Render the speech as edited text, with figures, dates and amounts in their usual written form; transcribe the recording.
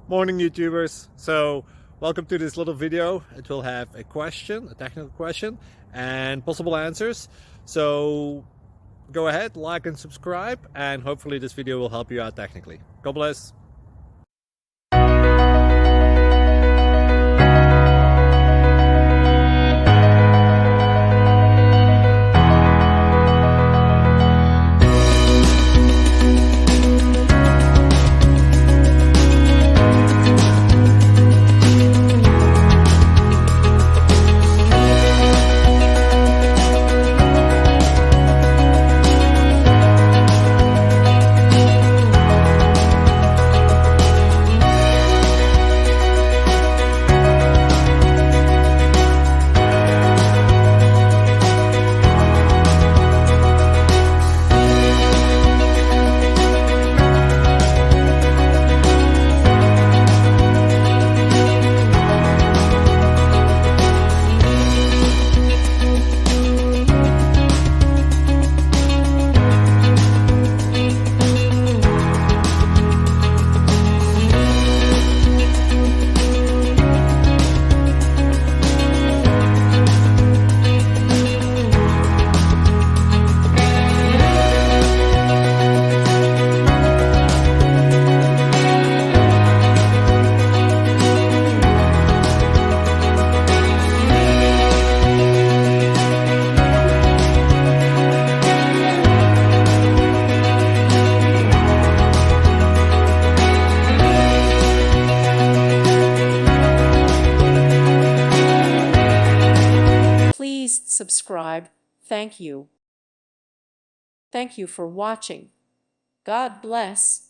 Morning YouTubers. So welcome to this little video. It will have a question, a technical question, and possible answers. So go ahead, like and subscribe, and hopefully this video will help you out technically. God bless. Please subscribe. Thank you. Thank you for watching. God bless.